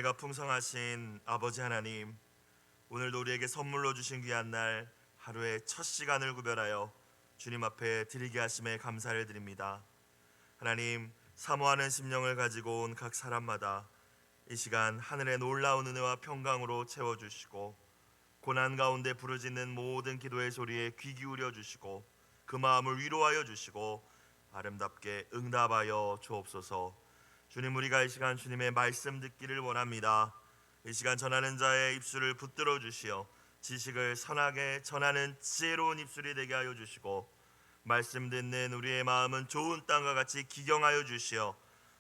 은혜가 풍성하신 아버지 하나님, 오늘도 우리에게 선물로 주신 귀한 날, 하루의 첫 시간을 구별하여 주님 앞에 드리게 하심에 감사를 드립니다. 하나님, 사모하는 심령을 가지고 온 각 사람마다 이 시간 하늘의 놀라운 은혜와 평강으로 채워주시고, 고난 가운데 부르짖는 모든 기도의 소리에 귀 기울여 주시고, 그 마음을 위로하여 주시고 아름답게 응답하여 주옵소서. 주님, 우리가 이 시간 주님의 말씀 듣기를 원합니다. 이 시간 전하는 자의 입술을 붙들어 주시어 지식을 선하게 전하는 지혜로운 입술이 되게 하여 주시고, 말씀 듣는 우리의 마음은 좋은 땅과 같이 기경하여 주시어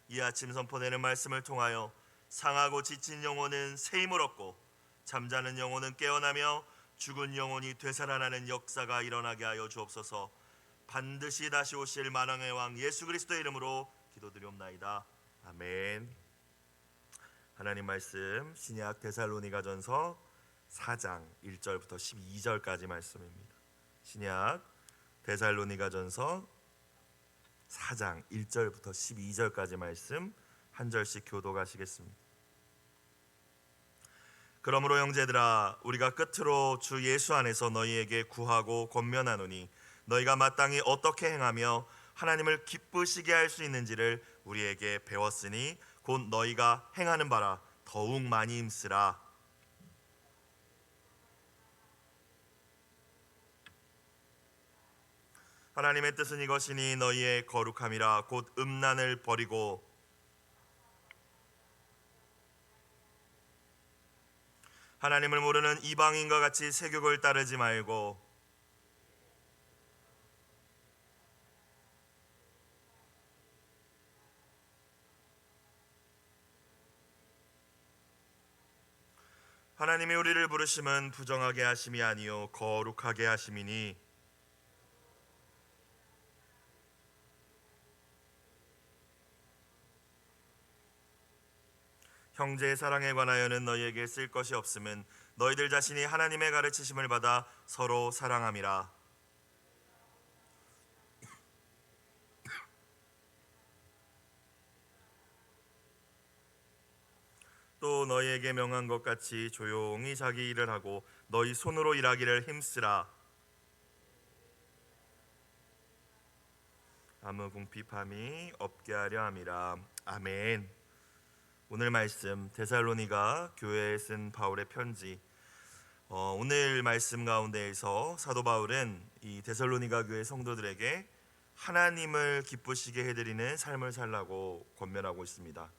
이 아침 선포되는 말씀을 통하여 상하고 지친 영혼은 새 힘을 얻고, 잠자는 영혼은 깨어나며 죽은 영혼이 되살아나는 역사가 일어나게 하여 주옵소서. 반드시 다시 오실 만왕의 왕 예수 그리스도의 이름으로 기도드리옵나이다. 아멘. 하나님 말씀 신약 데살로니가전서 4장 1절부터 12절까지 말씀입니다. 신약 데살로니가전서 4장 1절부터 12절까지 말씀 한 절씩 교독하시겠습니다. 그러므로 형제들아, 우리가 끝으로 주 예수 안에서 너희에게 구하고 권면하노니, 너희가 마땅히 어떻게 행하며 하나님을 기쁘시게 할 수 있는지를 우리에게 배웠으니 곧 너희가 행하는 바라 더욱 많이 힘쓰라. 하나님의 뜻은 이것이니 너희의 거룩함이라. 곧 음란을 버리고 하나님을 모르는 이방인과 같이 세욕을 따르지 말고, 하나님이 우리를 부르심은 부정하게 하심이 아니요 거룩하게 하심이니, 형제의 사랑에 관하여는 너희에게 쓸 것이 없음은 너희들 자신이 하나님의 가르치심을 받아 서로 사랑함이라. 또 너희에게 명한 것 같이 조용히 자기 일을 하고 너희 손으로 일하기를 힘쓰라. 아무 궁핍함이 없게 하려 함이라. 아멘. 오늘 말씀 데살로니가 교회에 쓴 바울의 편지. 오늘 말씀 가운데에서 사도 바울은 이 데살로니가 교회 성도들에게 하나님을 기쁘시게 해드리는 삶을 살라고 권면하고 있습니다.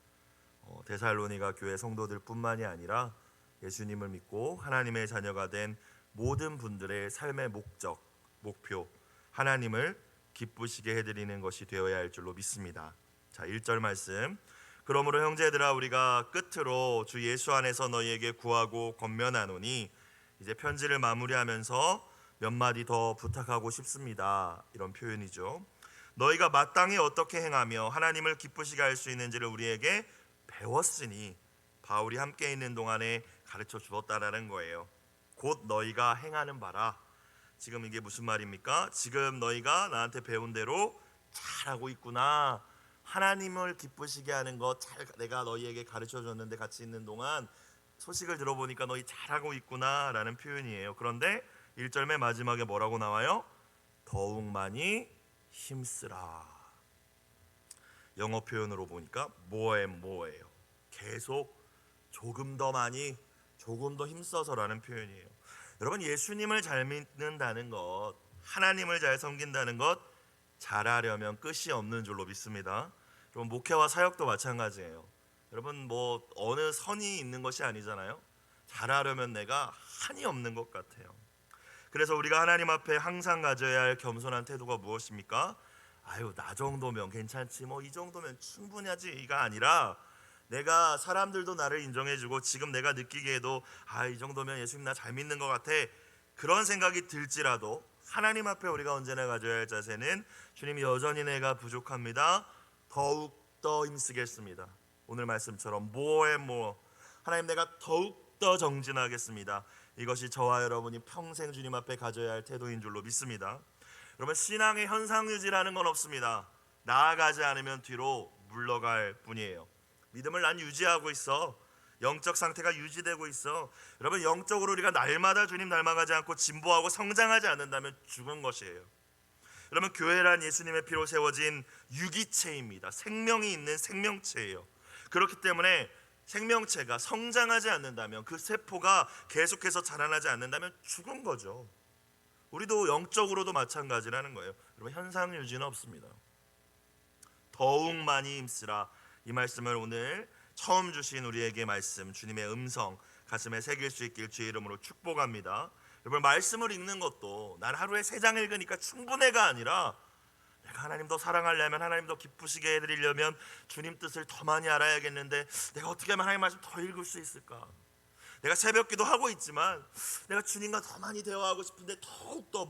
데살로니가 교회 성도들뿐만이 아니라 예수님을 믿고 하나님의 자녀가 된 모든 분들의 삶의 목적, 목표, 하나님을 기쁘시게 해드리는 것이 되어야 할 줄로 믿습니다. 자, 1절 말씀. 그러므로 형제들아, 우리가 끝으로 주 예수 안에서 너희에게 구하고 권면하노니, 이제 편지를 마무리하면서 몇 마디 더 부탁하고 싶습니다. 이런 표현이죠. 너희가 마땅히 어떻게 행하며 하나님을 기쁘시게 할 수 있는지를 우리에게 배웠으니, 바울이 함께 있는 동안에 가르쳐 주었다라는 거예요. 곧 너희가 행하는 바라. 지금 이게 무슨 말입니까? 지금 너희가 나한테 배운 대로 잘하고 있구나. 하나님을 기쁘시게 하는 것 잘 내가 너희에게 가르쳐 줬는데 같이 있는 동안 소식을 들어보니까 너희 잘하고 있구나 라는 표현이에요. 그런데 1절 맨 마지막에 뭐라고 나와요? 더욱 많이 힘쓰라. 영어 표현으로 보니까 뭐예요. 계속 조금 더 많이, 조금 더 힘써서라는 표현이에요. 여러분, 예수님을 잘 믿는다는 것, 하나님을 잘 섬긴다는 것, 잘하려면 끝이 없는 줄로 믿습니다. 여러분, 목회와 사역도 마찬가지예요. 여러분, 뭐 어느 선이 있는 것이 아니잖아요. 잘하려면 내가 한이 없는 것 같아요. 그래서 우리가 하나님 앞에 항상 가져야 할 겸손한 태도가 무엇입니까? 아유, 나 정도면 괜찮지, 뭐 이 정도면 충분히 하지가 아니라, 내가 사람들도 나를 인정해주고 지금 내가 느끼기에도 이 정도면 예수님 나 잘 믿는 것 같아, 그런 생각이 들지라도 하나님 앞에 우리가 언제나 가져야 할 자세는, 주님 여전히 내가 부족합니다. 더욱 더 힘쓰겠습니다. 오늘 말씀처럼 하나님 내가 더욱 더 정진하겠습니다. 이것이 저와 여러분이 평생 주님 앞에 가져야 할 태도인 줄로 믿습니다. 여러분, 신앙의 현상유지라는 건 없습니다. 나아가지 않으면 뒤로 물러갈 뿐이에요. 믿음을 난 유지하고 있어. 영적 상태가 유지되고 있어. 여러분, 영적으로 우리가 날마다 주님 닮아가지 않고 진보하고 성장하지 않는다면 죽은 것이에요. 여러분, 교회란 예수님의 피로 세워진 유기체입니다. 생명이 있는 생명체예요. 그렇기 때문에 생명체가 성장하지 않는다면, 그 세포가 계속해서 자라나지 않는다면 죽은 거죠. 우리도 영적으로도 마찬가지라는 거예요. 여러분, 현상 유지는 없습니다. 더욱 많이 힘쓰라, 이 말씀을 오늘 처음 주신 우리에게 말씀, 주님의 음성 가슴에 새길 수 있길 주의 이름으로 축복합니다. 여러분, 말씀을 읽는 것도 난 하루에 3장 읽으니까 충분해가 아니라, 내가 하나님 더 사랑하려면, 하나님 더 기쁘시게 해드리려면 주님 뜻을 더 많이 알아야겠는데 내가 어떻게 하면 하나님 말씀 더 읽을 수 있을까? 내가 새벽기도 하고 있지만 내가 주님과 더 많이 대화하고 싶은데, 더욱더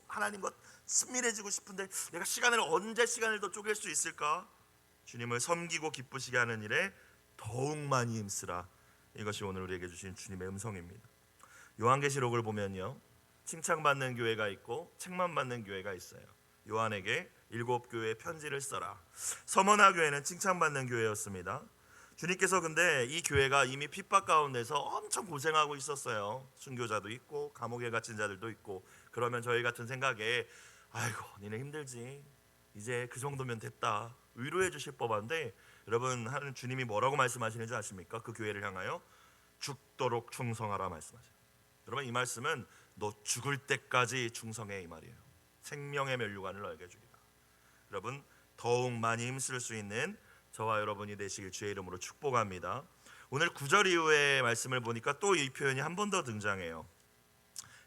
하나님과 친밀해지고 싶은데 내가 언제 시간을 더 쪼갤 수 있을까? 주님을 섬기고 기쁘시게 하는 일에 더욱 많이 힘쓰라, 이것이 오늘 우리에게 주신 주님의 음성입니다. 요한계시록을 보면요, 칭찬받는 교회가 있고 책만 받는 교회가 있어요. 요한에게 7교회의 편지를 써라. 서머나 교회는 칭찬받는 교회였습니다. 주님께서 근데 이 교회가 이미 핍박 가운데서 엄청 고생하고 있었어요. 순교자도 있고 감옥에 갇힌 자들도 있고. 그러면 저희 같은 생각에, 아이고 니네 힘들지, 이제 그 정도면 됐다, 위로해 주실 법한데, 여러분, 하는 주님이 뭐라고 말씀하시는지 아십니까? 그 교회를 향하여 죽도록 충성하라 말씀하세요. 여러분, 이 말씀은 너 죽을 때까지 충성해, 이 말이에요. 생명의 면류관을 너에게 주리라. 여러분, 더욱 많이 힘쓸 수 있는 저와 여러분이 되시길 주의 이름으로 축복합니다. 오늘 9절 이후의 말씀을 보니까 또 이 표현이 한 번 더 등장해요.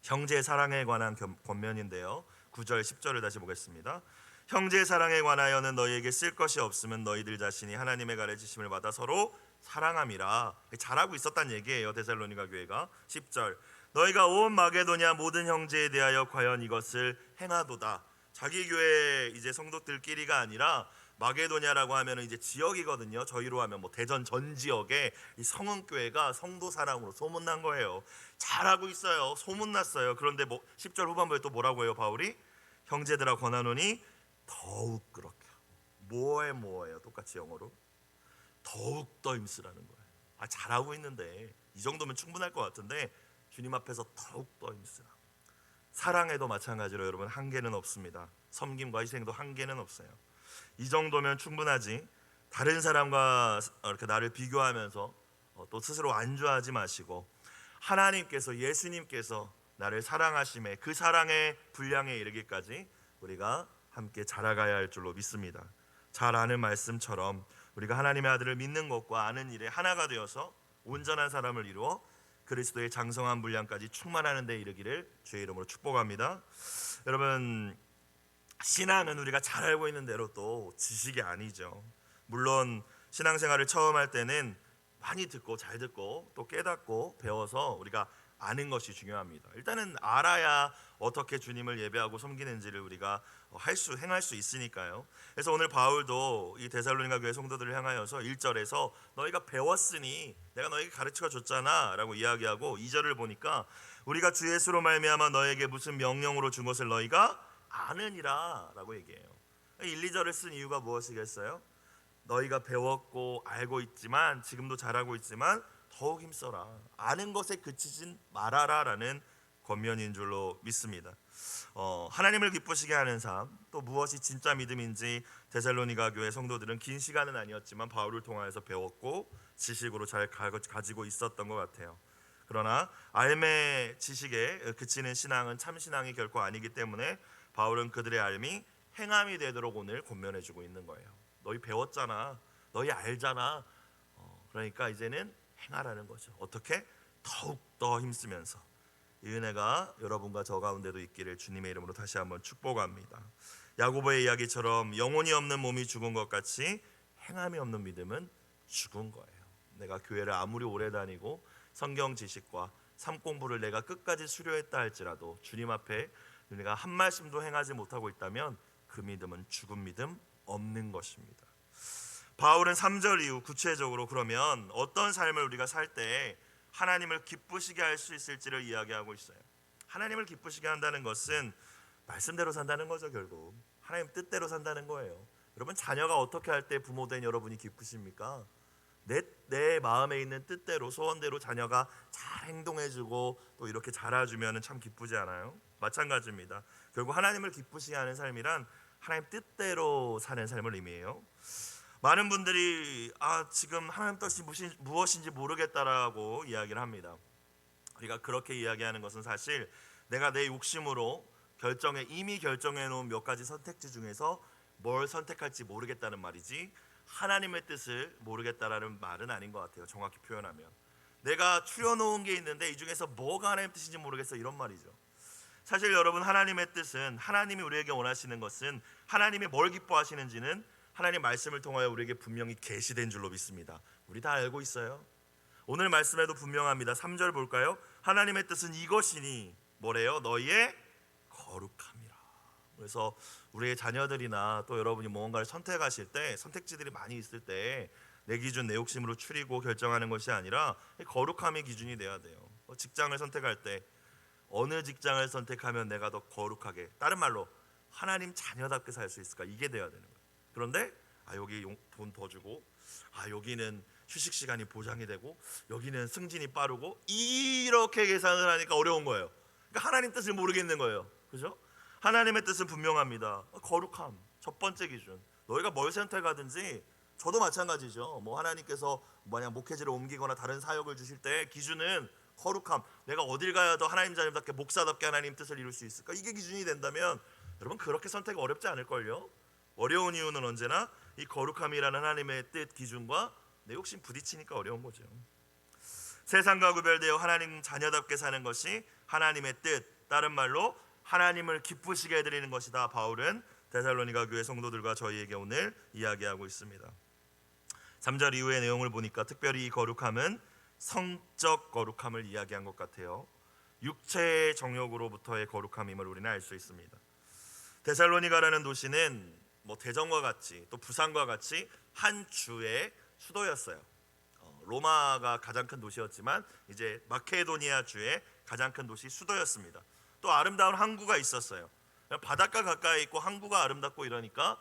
형제 사랑에 관한 권면인데요, 9절 10절을 다시 보겠습니다. 형제 사랑에 관하여는 너희에게 쓸 것이 없으면 너희들 자신이 하나님의 가르치심을 받아 서로 사랑함이라. 잘하고 있었단 얘기예요, 데살로니가 교회가. 10절, 너희가 온 마게도냐 모든 형제에 대하여 과연 이것을 행하도다. 자기 교회 이제 성도들끼리가 아니라, 마게도냐라고 하면 이제 지역이거든요. 저희로 하면 대전 전 지역에 이 성은교회가 성도 사랑으로 소문난 거예요. 잘하고 있어요. 소문났어요. 그런데 10절 후반부에 또 뭐라고 해요, 바울이? 형제들아 권하노니 더욱 그렇게. 뭐예요? 똑같이 영어로 더욱 더 힘쓰라는 거예요. 잘하고 있는데 이 정도면 충분할 것 같은데 주님 앞에서 더욱 더 힘쓰라. 사랑에도 마찬가지로 여러분, 한계는 없습니다. 섬김과 희생도 한계는 없어요. 이 정도면 충분하지, 다른 사람과 이렇게 나를 비교하면서 또 스스로 안주하지 마시고, 하나님께서, 예수님께서 나를 사랑하심에 그 사랑의 분량에 이르기까지 우리가 함께 자라가야 할 줄로 믿습니다. 잘 아는 말씀처럼 우리가 하나님의 아들을 믿는 것과 아는 일에 하나가 되어서 온전한 사람을 이루어 그리스도의 장성한 분량까지 충만하는 데 이르기를 주의 이름으로 축복합니다. 여러분, 신앙은 우리가 잘 알고 있는 대로 또 지식이 아니죠. 물론 신앙생활을 처음 할 때는 많이 듣고 잘 듣고 또 깨닫고 배워서 우리가 아는 것이 중요합니다. 일단은 알아야 어떻게 주님을 예배하고 섬기는지를 우리가 행할 수 있으니까요. 그래서 오늘 바울도 이 데살로니가 교회 성도들을 향하여서 1절에서 너희가 배웠으니 내가 너희에게 가르쳐 줬잖아 라고 이야기하고, 2절을 보니까 우리가 주 예수로 말미암아 너에게 무슨 명령으로 준 것을 너희가 아느니라 라고 얘기해요. 1, 2절을 쓴 이유가 무엇이겠어요? 너희가 배웠고 알고 있지만, 지금도 잘하고 있지만 더욱 힘써라, 아는 것에 그치진 말아라 라는 권면인 줄로 믿습니다. 하나님을 기쁘시게 하는 삶, 또 무엇이 진짜 믿음인지 데살로니가 교회 성도들은 긴 시간은 아니었지만 바울을 통하여서 배웠고 지식으로 잘 가지고 있었던 것 같아요. 그러나 알매 지식에 그치는 신앙은 참 신앙이 결코 아니기 때문에 바울은 그들의 알미 행함이 되도록 오늘 권면해주고 있는 거예요. 너희 배웠잖아, 너희 알잖아, 그러니까 이제는 행하라는 거죠. 어떻게? 더욱 더 힘쓰면서. 이 은혜가 여러분과 저 가운데도 있기를 주님의 이름으로 다시 한번 축복합니다. 야고보의 이야기처럼 영혼이 없는 몸이 죽은 것 같이 행함이 없는 믿음은 죽은 거예요. 내가 교회를 아무리 오래 다니고 성경 지식과 삶 공부를 내가 끝까지 수료했다 할지라도 주님 앞에 내가 한 말씀도 행하지 못하고 있다면 그 믿음은 죽은 믿음, 없는 것입니다. 바울은 3절 이후 구체적으로 그러면 어떤 삶을 우리가 살 때 하나님을 기쁘시게 할 수 있을지를 이야기하고 있어요. 하나님을 기쁘시게 한다는 것은 말씀대로 산다는 거죠. 결국 하나님 뜻대로 산다는 거예요. 여러분, 자녀가 어떻게 할 때 부모된 여러분이 기쁘십니까? 내 마음에 있는 뜻대로 소원대로 자녀가 잘 행동해주고 또 이렇게 자라주면 참 기쁘지 않아요? 마찬가지입니다. 결국 하나님을 기쁘시게 하는 삶이란 하나님 뜻대로 사는 삶을 의미해요. 많은 분들이 지금 하나님 뜻이 무엇인지 모르겠다라고 이야기를 합니다. 우리가 그렇게 이야기하는 것은 사실 내가 내 욕심으로 이미 결정해 놓은 몇 가지 선택지 중에서 뭘 선택할지 모르겠다는 말이지, 하나님의 뜻을 모르겠다라는 말은 아닌 것 같아요. 정확히 표현하면 내가 추려놓은 게 있는데 이 중에서 뭐가 하나님의 뜻인지 모르겠어, 이런 말이죠. 사실 여러분, 하나님의 뜻은, 하나님이 우리에게 원하시는 것은, 하나님이 뭘 기뻐하시는지는 하나님 말씀을 통하여 우리에게 분명히 계시된 줄로 믿습니다. 우리 다 알고 있어요. 오늘 말씀에도 분명합니다. 3절 볼까요? 하나님의 뜻은 이것이니 뭐래요? 너희의 거룩함이라. 그래서 우리의 자녀들이나 또 여러분이 뭔가를 선택하실 때, 선택지들이 많이 있을 때 내 기준, 내 욕심으로 추리고 결정하는 것이 아니라 거룩함이 기준이 돼야 돼요. 직장을 선택할 때 어느 직장을 선택하면 내가 더 거룩하게, 다른 말로 하나님 자녀답게 살 수 있을까, 이게 돼야 되는 거예요. 그런데 여기 돈 더 주고, 여기는 휴식 시간이 보장이 되고, 여기는 승진이 빠르고, 이렇게 계산을 하니까 어려운 거예요. 그러니까 하나님 뜻을 모르겠는 거예요. 그죠? 하나님의 뜻은 분명합니다. 거룩함, 첫 번째 기준. 너희가 뭘 선택하든지, 저도 마찬가지죠. 하나님께서 만약 목회지를 옮기거나 다른 사역을 주실 때 기준은 거룩함. 내가 어딜 가야도 하나님 자녀답게, 목사답게 하나님 뜻을 이룰 수 있을까, 이게 기준이 된다면 여러분, 그렇게 선택이 어렵지 않을걸요. 어려운 이유는 언제나 이 거룩함이라는 하나님의 뜻 기준과 내 욕심 부딪히니까 어려운 거죠. 세상과 구별되어 하나님 자녀답게 사는 것이 하나님의 뜻, 다른 말로 하나님을 기쁘시게 해드리는 것이다. 바울은 데살로니가 교회 성도들과 저희에게 오늘 이야기하고 있습니다. 3절 이후의 내용을 보니까 특별히 이 거룩함은 성적 거룩함을 이야기한 것 같아요. 육체의 정욕으로부터의 거룩함임을 우리는 알 수 있습니다. 데살로니가라는 도시는 대전과 같이, 또 부산과 같이 한 주의 수도였어요. 로마가 가장 큰 도시였지만 이제 마케도니아 주의 가장 큰 도시 수도였습니다. 또 아름다운 항구가 있었어요. 바닷가 가까이 있고 항구가 아름답고 이러니까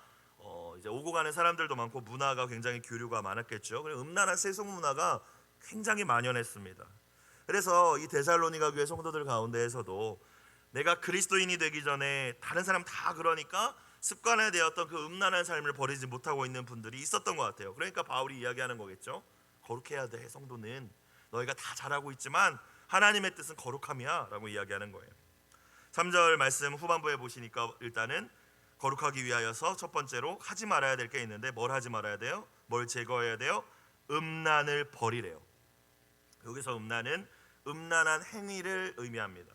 이제 오고 가는 사람들도 많고 문화가 굉장히 교류가 많았겠죠. 그래서 음란한 세속 문화가 굉장히 만연했습니다. 그래서 이 데살로니가 교회 성도들 가운데에서도 내가 그리스도인이 되기 전에 다른 사람 다 그러니까 습관화되었던 그 음란한 삶을 버리지 못하고 있는 분들이 있었던 것 같아요. 그러니까 바울이 이야기하는 거겠죠. 거룩해야 돼, 성도는. 너희가 다 잘하고 있지만 하나님의 뜻은 거룩함이야 라고 이야기하는 거예요. 3절 말씀 후반부에 보시니까 일단은 거룩하기 위하여서 첫 번째로 하지 말아야 될 게 있는데, 뭘 하지 말아야 돼요? 뭘 제거해야 돼요? 음란을 버리래요. 여기서 음란은 음란한 행위를 의미합니다.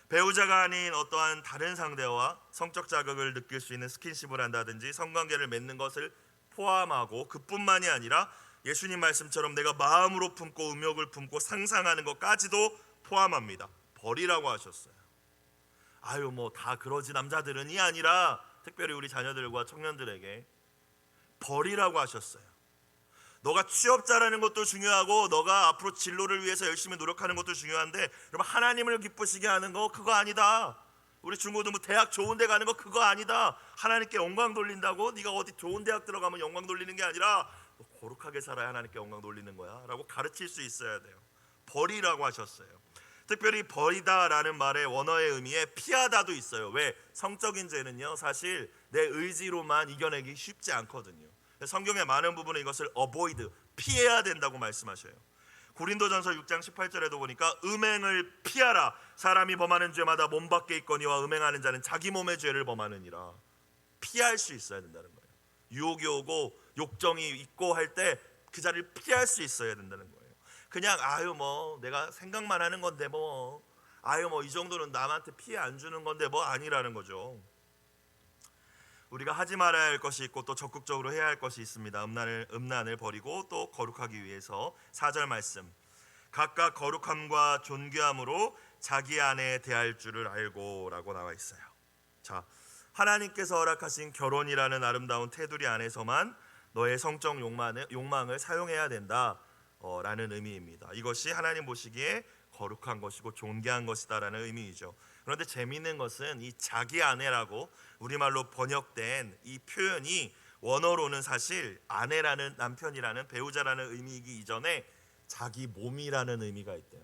배우자가 아닌 어떠한 다른 상대와 성적 자극을 느낄 수 있는 스킨십을 한다든지 성관계를 맺는 것을 포함하고, 그뿐만이 아니라 예수님 말씀처럼 내가 마음으로 품고 음욕을 품고 상상하는 것까지도 포함합니다. 버리라고 하셨어요. 다 그러지 남자들은이 아니라 특별히 우리 자녀들과 청년들에게 버리라고 하셨어요. 너가 취업자라는 것도 중요하고 너가 앞으로 진로를 위해서 열심히 노력하는 것도 중요한데, 여러분, 하나님을 기쁘시게 하는 거 그거 아니다. 우리 중고등부 대학 좋은 데 가는 거 그거 아니다. 하나님께 영광 돌린다고 네가 어디 좋은 대학 들어가면 영광 돌리는 게 아니라 너 거룩하게 살아야 하나님께 영광 돌리는 거야 라고 가르칠 수 있어야 돼요. 버리라고 하셨어요. 특별히 버리다라는 말의 원어의 의미에 피하다도 있어요. 왜? 성적인 죄는요, 사실 내 의지로만 이겨내기 쉽지 않거든요. 성경의 많은 부분은 이것을 avoid, 피해야 된다고 말씀하셔요. 고린도전서 6장 18절에도 보니까 음행을 피하라. 사람이 범하는 죄마다 몸 밖에 있거니와 음행하는 자는 자기 몸의 죄를 범하느니라. 피할 수 있어야 된다는 거예요. 유혹이 오고 욕정이 있고 할 때 그 자리를 피할 수 있어야 된다는 거예요. 그냥 내가 생각만 하는 건데 이 정도는 남한테 피해 안 주는 건데 아니라는 거죠. 우리가 하지 말아야 할 것이 있고 또 적극적으로 해야 할 것이 있습니다. 음란을 버리고 또 거룩하기 위해서 4절 말씀, 각각 거룩함과 존귀함으로 자기 안에 대할 줄을 알고 라고 나와 있어요. 자, 하나님께서 허락하신 결혼이라는 아름다운 테두리 안에서만 너의 성적 욕망을 사용해야 된다 라는 의미입니다. 이것이 하나님 보시기에 거룩한 것이고 존귀한 것이다라는 의미이죠. 그런데 재미있는 것은 이 자기 아내라고 우리말로 번역된 이 표현이 원어로는 사실 아내라는, 남편이라는, 배우자라는 의미이기 이전에 자기 몸이라는 의미가 있대요.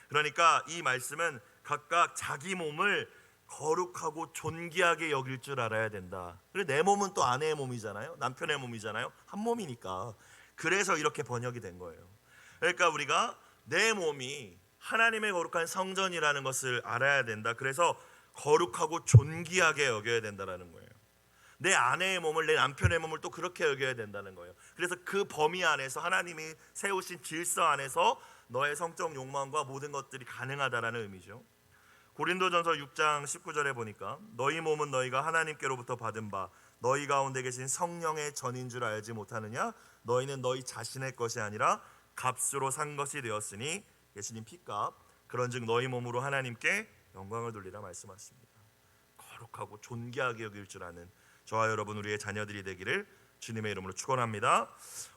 그러니까 이 말씀은 각각 자기 몸을 거룩하고 존귀하게 여길 줄 알아야 된다. 그리고 내 몸은 또 아내의 몸이잖아요. 남편의 몸이잖아요. 한 몸이니까. 그래서 이렇게 번역이 된 거예요. 그러니까 우리가 내 몸이 하나님의 거룩한 성전이라는 것을 알아야 된다. 그래서 거룩하고 존귀하게 여겨야 된다는 거예요. 내 아내의 몸을, 내 남편의 몸을 또 그렇게 여겨야 된다는 거예요. 그래서 그 범위 안에서, 하나님이 세우신 질서 안에서 너의 성적 욕망과 모든 것들이 가능하다라는 의미죠. 고린도전서 6장 19절에 보니까 너희 몸은 너희가 하나님께로부터 받은 바 너희 가운데 계신 성령의 전인 줄 알지 못하느냐? 너희는 너희 자신의 것이 아니라 값으로 산 것이 되었으니, 예수님 피값, 그런즉 너희 몸으로 하나님께 영광을 돌리라 말씀하십니다. 거룩하고 존귀하게 여길 줄 아는 저와 여러분, 우리의 자녀들이 되기를 주님의 이름으로 축원합니다.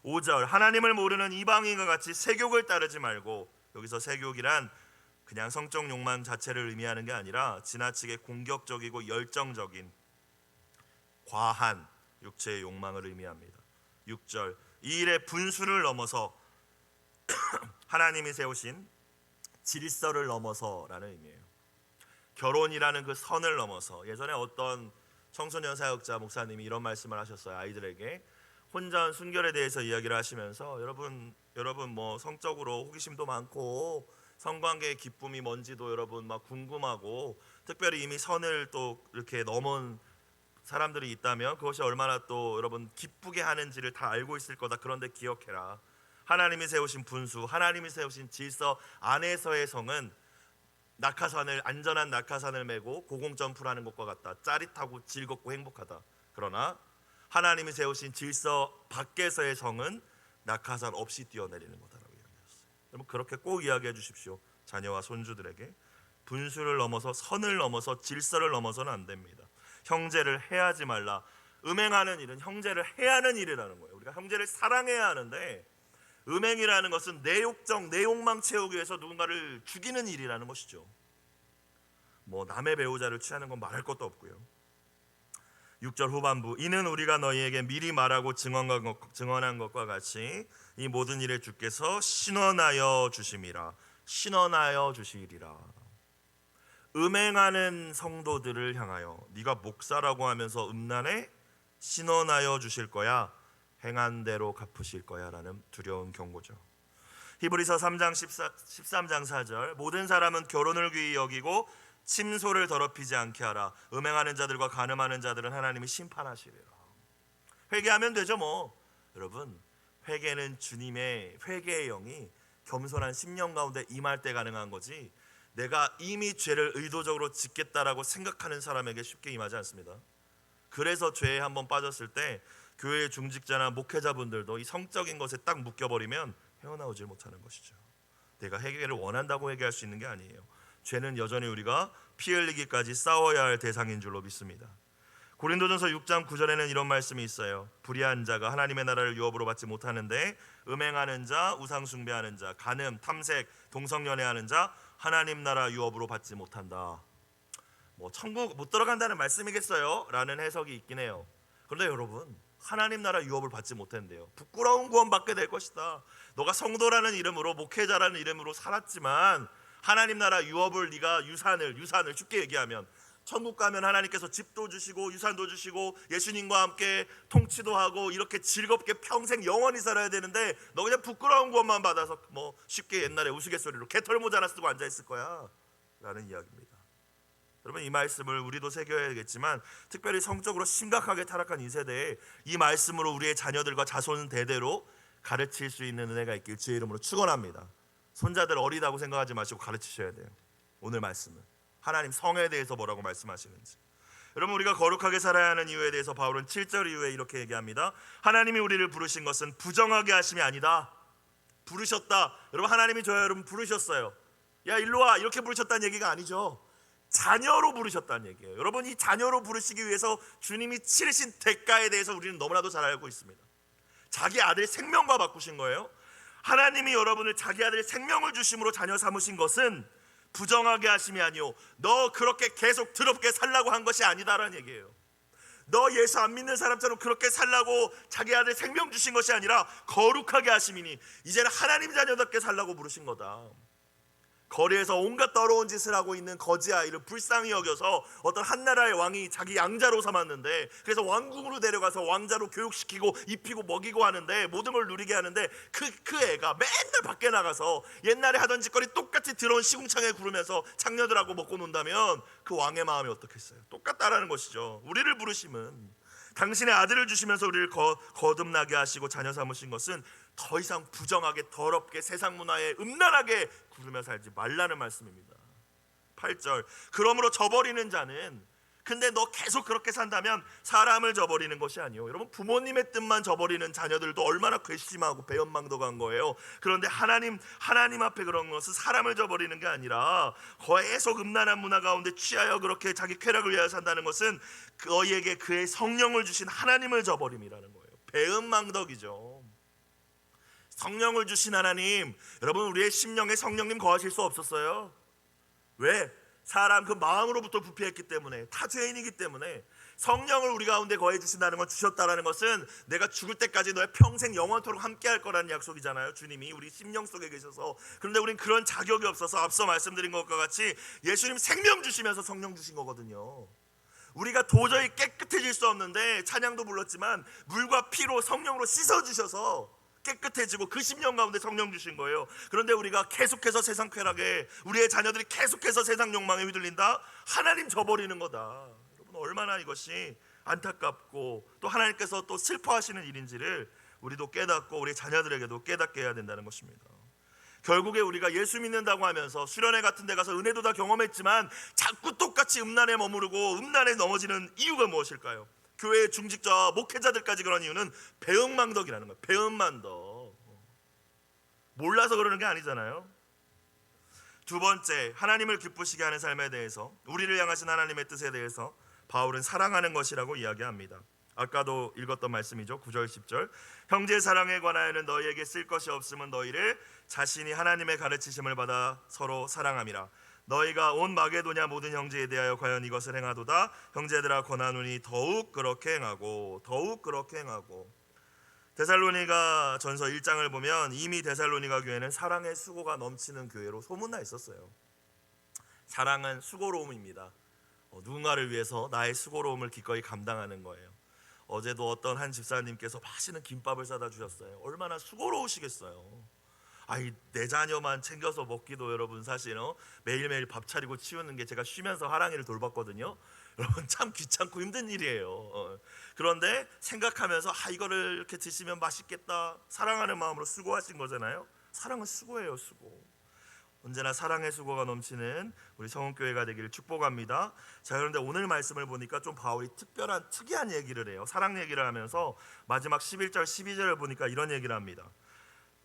5절, 하나님을 모르는 이방인과 같이 세욕을 따르지 말고, 여기서 세욕이란 그냥 성적 욕망 자체를 의미하는 게 아니라 지나치게 공격적이고 열정적인 과한 육체의 욕망을 의미합니다. 6절, 이 일의 분수를 넘어서 하나님이 세우신 질서를 넘어서라는 의미예요. 결혼이라는 그 선을 넘어서, 예전에 어떤 청소년 사역자 목사님이 이런 말씀을 하셨어요. 아이들에게 혼전 순결에 대해서 이야기를 하시면서 여러분 뭐 성적으로 호기심도 많고 성관계의 기쁨이 뭔지도 여러분 막 궁금하고, 특별히 이미 선을 또 이렇게 넘은 사람들이 있다면 그것이 얼마나 또 여러분 기쁘게 하는지를 다 알고 있을 거다. 그런데 기억해라, 하나님이 세우신 분수, 하나님이 세우신 질서 안에서의 성은 낙하산을, 안전한 낙하산을 메고 고공점프를 하는 것과 같다. 짜릿하고 즐겁고 행복하다. 그러나 하나님이 세우신 질서 밖에서의 성은 낙하산 없이 뛰어내리는 거다라고 이야기했어요. 여러분 그렇게 꼭 이야기해 주십시오. 자녀와 손주들에게 분수를 넘어서, 선을 넘어서, 질서를 넘어서는 안 됩니다. 형제를 해하지 말라. 음행하는 일은 형제를 해하는 일이라는 거예요. 우리가 형제를 사랑해야 하는데, 음행이라는 것은 내 욕정, 내 욕망 채우기 위해서 누군가를 죽이는 일이라는 것이죠. 뭐 남의 배우자를 취하는 건 말할 것도 없고요. 6절 후반부, 이는 우리가 너희에게 미리 말하고 증언한 것과 같이 이 모든 일에 주께서 신원하여 주심이라. 신원하여 주시리라. 음행하는 성도들을 향하여 네가 목사라고 하면서 음란에 신원하여 주실 거야. 행한 대로 갚으실 거야 라는 두려운 경고죠. 히브리서 3장 13장 4절, 모든 사람은 결혼을 귀히 여기고 침소를 더럽히지 않게 하라. 음행하는 자들과 간음하는 자들은 하나님이 심판하시리라. 회개하면 되죠 뭐. 여러분, 회개는 주님의 회개의 영이 겸손한 심령 가운데 임할 때 가능한 거지, 내가 이미 죄를 의도적으로 짓겠다라고 생각하는 사람에게 쉽게 임하지 않습니다. 그래서 죄에 한번 빠졌을 때 교회의 중직자나 목회자분들도 이 성적인 것에 딱 묶여버리면 헤어나오질 못하는 것이죠. 내가 회개를 원한다고 회개할 수 있는 게 아니에요. 죄는 여전히 우리가 피 흘리기까지 싸워야 할 대상인 줄로 믿습니다. 고린도전서 6장 9절에는 이런 말씀이 있어요. 불의한 자가 하나님의 나라를 유업으로 받지 못하는데 음행하는 자, 우상 숭배하는 자, 간음, 탐색, 동성연애하는 자 하나님 나라 유업으로 받지 못한다. 뭐 천국 못 들어간다는 말씀이겠어요? 라는 해석이 있긴 해요. 그런데 여러분, 하나님 나라 유업을 받지 못했는데요, 부끄러운 구원 받게 될 것이다. 너가 성도라는 이름으로, 목회자라는 이름으로 살았지만 하나님 나라 유업을, 네가 유산을 쉽게 얘기하면 천국 가면 하나님께서 집도 주시고 유산도 주시고 예수님과 함께 통치도 하고 이렇게 즐겁게 평생 영원히 살아야 되는데 너 그냥 부끄러운 구원만 받아서 뭐 쉽게 옛날에 우스갯소리로 개털모자 하나 쓰고 앉아있을 거야 라는 이야기입니다. 여러분, 이 말씀을 우리도 새겨야겠지만 특별히 성적으로 심각하게 타락한 이 세대에 이 말씀으로 우리의 자녀들과 자손 대대로 가르칠 수 있는 은혜가 있길 주의 이름으로 축원합니다. 손자들 어리다고 생각하지 마시고 가르치셔야 돼요. 오늘 말씀은 하나님 성에 대해서 뭐라고 말씀하시는지. 여러분, 우리가 거룩하게 살아야 하는 이유에 대해서 바울은 7절 이후에 이렇게 얘기합니다. 하나님이 우리를 부르신 것은 부정하게 하심이 아니다. 부르셨다. 여러분, 하나님이 저와 여러분 부르셨어요. 야 일로 와, 이렇게 부르셨다는 얘기가 아니죠. 자녀로 부르셨다는 얘기예요. 여러분, 이 자녀로 부르시기 위해서 주님이 치르신 대가에 대해서 우리는 너무나도 잘 알고 있습니다. 자기 아들 생명과 바꾸신 거예요. 하나님이 여러분을 자기 아들 생명을 주심으로 자녀 삼으신 것은 부정하게 하심이 아니오, 너 그렇게 계속 더럽게 살라고 한 것이 아니다라는 얘기예요. 너 예수 안 믿는 사람처럼 그렇게 살라고 자기 아들 생명 주신 것이 아니라 거룩하게 하심이니 이제는 하나님 자녀답게 살라고 부르신 거다. 거리에서 온갖 더러운 짓을 하고 있는 거지 아이를 불쌍히 여겨서 어떤 한나라의 왕이 자기 양자로 삼았는데, 그래서 왕궁으로 데려가서 왕자로 교육시키고 입히고 먹이고 하는데, 모든 걸 누리게 하는데, 그 애가 맨날 밖에 나가서 옛날에 하던 짓거리 똑같이 들어온 시궁창에 구르면서 창녀들하고 먹고 논다면 그 왕의 마음이 어떻겠어요? 똑같다라는 것이죠. 우리를 부르심은, 당신의 아들을 주시면서 우리를 거듭나게 하시고 자녀 삼으신 것은 더 이상 부정하게 더럽게 세상 문화에 음란하게 구르며 살지 말라는 말씀입니다. 8절, 그러므로 저버리는 자는, 근데 너 계속 그렇게 산다면 사람을 저버리는 것이 아니요. 여러분, 부모님의 뜻만 저버리는 자녀들도 얼마나 괘씸하고 배은망덕한 거예요. 그런데 하나님 앞에 그런 것은 사람을 저버리는 게 아니라 계속 음란한 문화 가운데 취하여 그렇게 자기 쾌락을 위하여 산다는 것은 너희에게 그의 성령을 주신 하나님을 저버림이라는 거예요. 배은망덕이죠. 성령을 주신 하나님, 여러분, 우리의 심령에 성령님 거하실 수 없었어요. 왜? 사람 그 마음으로부터 부패했기 때문에, 다 죄인이기 때문에. 성령을 우리 가운데 거해 주신다는 건, 주셨다라는 것은 내가 죽을 때까지 너의 평생 영원토록 함께 할 거라는 약속이잖아요. 주님이 우리 심령 속에 계셔서. 그런데 우린 그런 자격이 없어서 앞서 말씀드린 것과 같이 예수님 생명 주시면서 성령 주신 거거든요. 우리가 도저히 깨끗해질 수 없는데, 찬양도 불렀지만 물과 피로 성령으로 씻어주셔서 깨끗해지고 그 심령 가운데 성령 주신 거예요. 그런데 우리가 계속해서 세상 쾌락에, 우리의 자녀들이 계속해서 세상 욕망에 휘둘린다? 하나님 저버리는 거다. 여러분, 얼마나 이것이 안타깝고 또 하나님께서 또 슬퍼하시는 일인지를 우리도 깨닫고 우리 자녀들에게도 깨닫게 해야 된다는 것입니다. 결국에 우리가 예수 믿는다고 하면서 수련회 같은 데 가서 은혜도 다 경험했지만 자꾸 똑같이 음란에 머무르고 음란에 넘어지는 이유가 무엇일까요? 교회의 중직자와 목회자들까지 그런 이유는 배은망덕이라는 거예요. 배은망덕. 몰라서 그러는 게 아니잖아요. 두 번째, 하나님을 기쁘시게 하는 삶에 대해서, 우리를 향하신 하나님의 뜻에 대해서 바울은 사랑하는 것이라고 이야기합니다. 아까도 읽었던 말씀이죠. 9절 10절, 형제 사랑에 관하여는 너희에게 쓸 것이 없음은 너희를 자신이 하나님의 가르치심을 받아 서로 사랑함이라. 너희가 온 마게도냐 모든 형제에 대하여 과연 이것을 행하도다. 형제들아 권하노니 더욱 그렇게 행하고, 더욱 그렇게 행하고. 데살로니가 전서 1장을 보면 이미 데살로니가 교회는 사랑의 수고가 넘치는 교회로 소문나 있었어요. 사랑은 수고로움입니다. 누군가를 위해서 나의 수고로움을 기꺼이 감당하는 거예요. 어제도 어떤 한 집사님께서 맛있는 김밥을 사다 주셨어요. 얼마나 수고로우시겠어요. 내 자녀만 챙겨서 먹기도, 여러분, 사실 매일매일 밥 차리고 치우는 게, 제가 쉬면서 하랑이를 돌봤거든요. 여러분, 참 귀찮고 힘든 일이에요. 그런데 생각하면서 이거를 이렇게 드시면 맛있겠다, 사랑하는 마음으로 수고하신 거잖아요. 사랑은 수고예요, 수고. 언제나 사랑의 수고가 넘치는 우리 성은교회가 되기를 축복합니다. 자, 그런데 오늘 말씀을 보니까 좀 바울이 특이한 얘기를 해요. 사랑 얘기를 하면서 마지막 11절 12절을 보니까 이런 얘기를 합니다.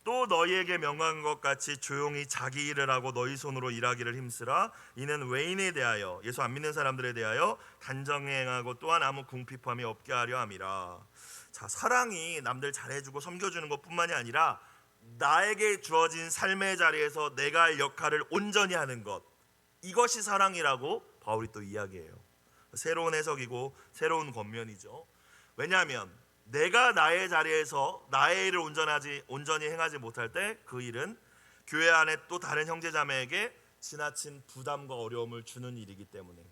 또 너희에게 명한 것 같이 조용히 자기 일을 하고 너희 손으로 일하기를 힘쓰라. 이는 외인에 대하여, 예수 안 믿는 사람들에 대하여 단정히 행하고 또한 아무 궁핍함이 없게 하려 함이라. 자, 사랑이 남들 잘해주고 섬겨주는 것뿐만이 아니라 나에게 주어진 삶의 자리에서 내가 할 역할을 온전히 하는 것, 이것이 사랑이라고 바울이 또 이야기해요. 새로운 해석이고 새로운 권면이죠. 왜냐하면 내가 나의 자리에서 나의 일을 온전히 행하지 못할 때 그 일은 교회 안에 또 다른 형제자매에게 지나친 부담과 어려움을 주는 일이기 때문에,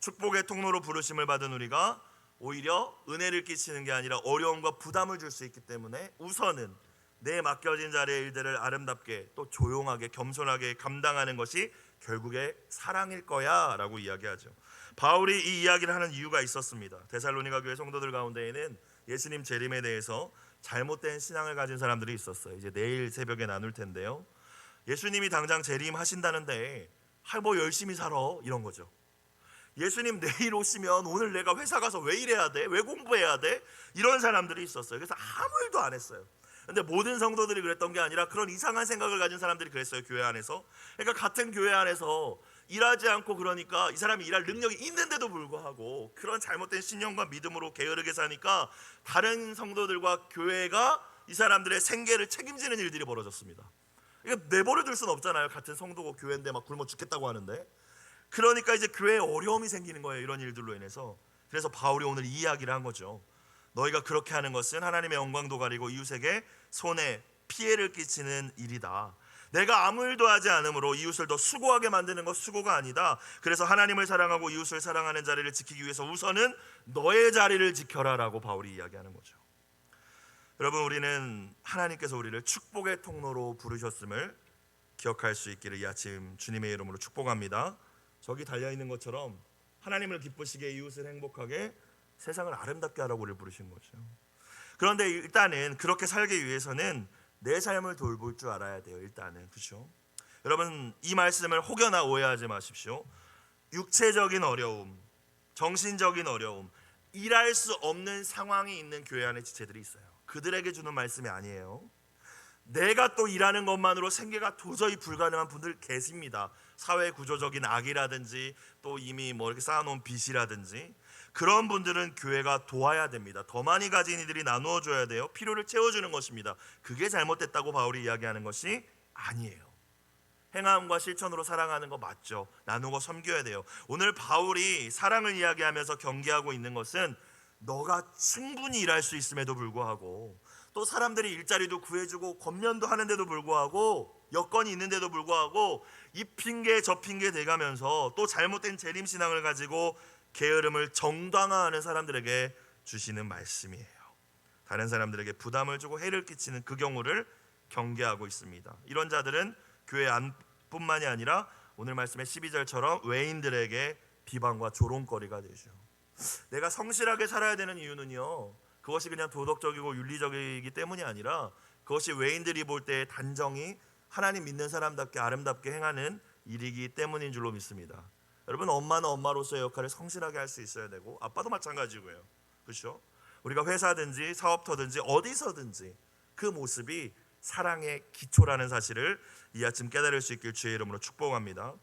축복의 통로로 부르심을 받은 우리가 오히려 은혜를 끼치는 게 아니라 어려움과 부담을 줄 수 있기 때문에 우선은 내 맡겨진 자리의 일들을 아름답게 또 조용하게 겸손하게 감당하는 것이 결국에 사랑일 거야 라고 이야기하죠. 바울이 이 이야기를 하는 이유가 있었습니다. 데살로니가 교회 성도들 가운데에는 예수님 재림에 대해서 잘못된 신앙을 가진 사람들이 있었어요. 이제 내일 새벽에 나눌 텐데요. 예수님이 당장 재림하신다는데 뭐 열심히 살아, 이런 거죠. 예수님 내일 오시면 오늘 내가 회사 가서 왜 일해야 돼? 왜 공부해야 돼? 이런 사람들이 있었어요. 그래서 아무 일도 안 했어요. 근데 모든 성도들이 그랬던 게 아니라 그런 이상한 생각을 가진 사람들이 그랬어요. 교회 안에서. 그러니까 같은 교회 안에서 일하지 않고, 그러니까 이 사람이 일할 능력이 있는데도 불구하고 그런 잘못된 신념과 믿음으로 게으르게 사니까 다른 성도들과 교회가 이 사람들의 생계를 책임지는 일들이 벌어졌습니다. 이거 내버려 둘 수는 없잖아요. 같은 성도고 교회인데 막 굶어 죽겠다고 하는데. 그러니까 이제 교회에 어려움이 생기는 거예요. 이런 일들로 인해서. 그래서 바울이 오늘 이 이야기를 한 거죠. 너희가 그렇게 하는 것은 하나님의 영광도 가리고 이웃에게 손해 피해를 끼치는 일이다. 내가 아무 일도 하지 않으므로 이웃을 더 수고하게 만드는 것 수고가 아니다. 그래서 하나님을 사랑하고 이웃을 사랑하는 자리를 지키기 위해서 우선은 너의 자리를 지켜라라고 바울이 이야기하는 거죠. 여러분, 우리는 하나님께서 우리를 축복의 통로로 부르셨음을 기억할 수 있기를 이 아침 주님의 이름으로 축복합니다. 저기 달려있는 것처럼 하나님을 기쁘시게 이웃을 행복하게 세상을 아름답게 하라고 우리를 부르신 거죠. 그런데 일단은 그렇게 살기 위해서는 내 삶을 돌볼 줄 알아야 돼요. 일단은, 그렇죠? 여러분, 이 말씀을 혹여나 오해하지 마십시오. 육체적인 어려움, 정신적인 어려움, 일할 수 없는 상황이 있는 교회 안에 지체들이 있어요. 그들에게 주는 말씀이 아니에요. 내가 또 일하는 것만으로 생계가 도저히 불가능한 분들 계십니다. 사회 구조적인 악이라든지 또 이미 뭐 이렇게 쌓아놓은 빚이라든지, 그런 분들은 교회가 도와야 됩니다. 더 많이 가진 이들이 나누어 줘야 돼요. 필요를 채워주는 것입니다. 그게 잘못됐다고 바울이 이야기하는 것이 아니에요. 행함과 실천으로 사랑하는 거 맞죠. 나누고 섬겨야 돼요. 오늘 바울이 사랑을 이야기하면서 경계하고 있는 것은 너가 충분히 일할 수 있음에도 불구하고, 또 사람들이 일자리도 구해주고 권면도 하는데도 불구하고, 여건이 있는데도 불구하고 이 핑계 저 핑계 대가면서 또 잘못된 재림신앙을 가지고 게으름을 정당화하는 사람들에게 주시는 말씀이에요. 다른 사람들에게 부담을 주고 해를 끼치는 그 경우를 경계하고 있습니다. 이런 자들은 교회 안뿐만이 아니라 오늘 말씀의 12절처럼 외인들에게 비방과 조롱거리가 되죠. 내가 성실하게 살아야 되는 이유는요, 그것이 그냥 도덕적이고 윤리적이기 때문이 아니라 그것이 외인들이 볼 때 단정히 하나님 믿는 사람답게 아름답게 행하는 일이기 때문인 줄로 믿습니다. 여러분, 엄마는 엄마로서의 역할을 성실하게 할 수 있어야 되고, 아빠도 마찬가지고요. 그렇죠? 우리가 회사든지 사업터든지 어디서든지 그 모습이 사랑의 기초라는 사실을 이 아침 깨달을 수 있길 주의 이름으로 축복합니다.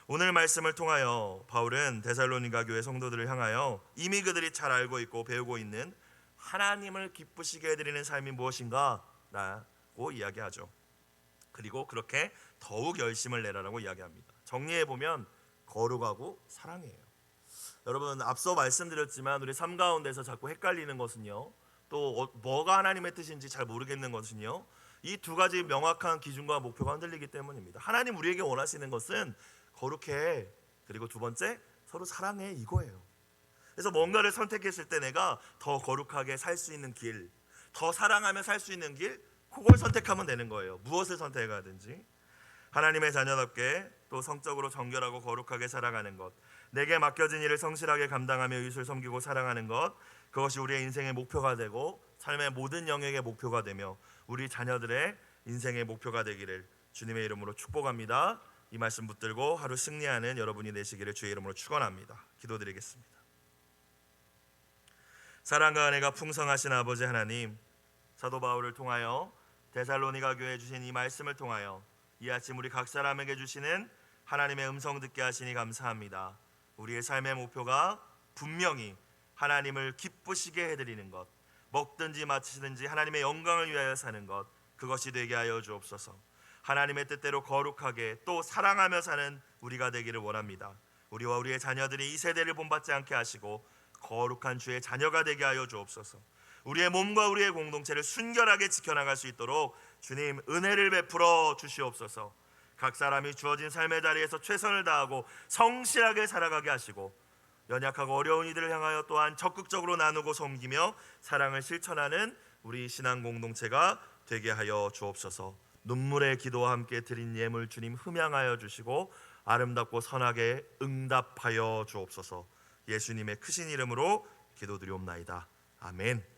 오늘 말씀을 통하여 바울은 데살로니가 교회 성도들을 향하여 이미 그들이 잘 알고 있고 배우고 있는 하나님을 기쁘시게 해드리는 삶이 무엇인가 라고 이야기하죠. 그리고 그렇게 더욱 열심을 내라라고 이야기합니다. 정리해보면 거룩하고 사랑이에요. 여러분, 앞서 말씀드렸지만 우리 삶 가운데서 자꾸 헷갈리는 것은요, 또 뭐가 하나님의 뜻인지 잘 모르겠는 것은요, 이 두 가지 명확한 기준과 목표가 흔들리기 때문입니다. 하나님 우리에게 원하시는 것은 거룩해, 그리고 두 번째 서로 사랑해, 이거예요. 그래서 뭔가를 선택했을 때 내가 더 거룩하게 살 수 있는 길, 더 사랑하며 살 수 있는 길, 그걸 선택하면 되는 거예요. 무엇을 선택하든지. 하나님의 자녀답게 또 성적으로 정결하고 거룩하게 살아가는 것, 내게 맡겨진 일을 성실하게 감당하며 이웃을 섬기고 사랑하는 것, 그것이 우리의 인생의 목표가 되고 삶의 모든 영역의 목표가 되며 우리 자녀들의 인생의 목표가 되기를 주님의 이름으로 축복합니다. 이 말씀 붙들고 하루 승리하는 여러분이 되시기를 주의 이름으로 축원합니다. 기도드리겠습니다. 사랑과 은혜가 풍성하신 아버지 하나님, 사도 바울을 통하여 데살로니가 교회에 주신 이 말씀을 통하여 이 아침 우리 각 사람에게 주시는 하나님의 음성 듣게 하시니 감사합니다. 우리의 삶의 목표가 분명히 하나님을 기쁘시게 해드리는 것, 먹든지 마시든지 하나님의 영광을 위하여 사는 것, 그것이 되게 하여 주옵소서. 하나님의 뜻대로 거룩하게 또 사랑하며 사는 우리가 되기를 원합니다. 우리와 우리의 자녀들이 이 세대를 본받지 않게 하시고 거룩한 주의 자녀가 되게 하여 주옵소서. 우리의 몸과 우리의 공동체를 순결하게 지켜나갈 수 있도록 주님 은혜를 베풀어 주시옵소서. 각 사람이 주어진 삶의 자리에서 최선을 다하고 성실하게 살아가게 하시고 연약하고 어려운 이들을 향하여 또한 적극적으로 나누고 섬기며 사랑을 실천하는 우리 신앙 공동체가 되게 하여 주옵소서. 눈물의 기도와 함께 드린 예물 주님 흠양하여 주시고 아름답고 선하게 응답하여 주옵소서. 예수님의 크신 이름으로 기도드리옵나이다. 아멘.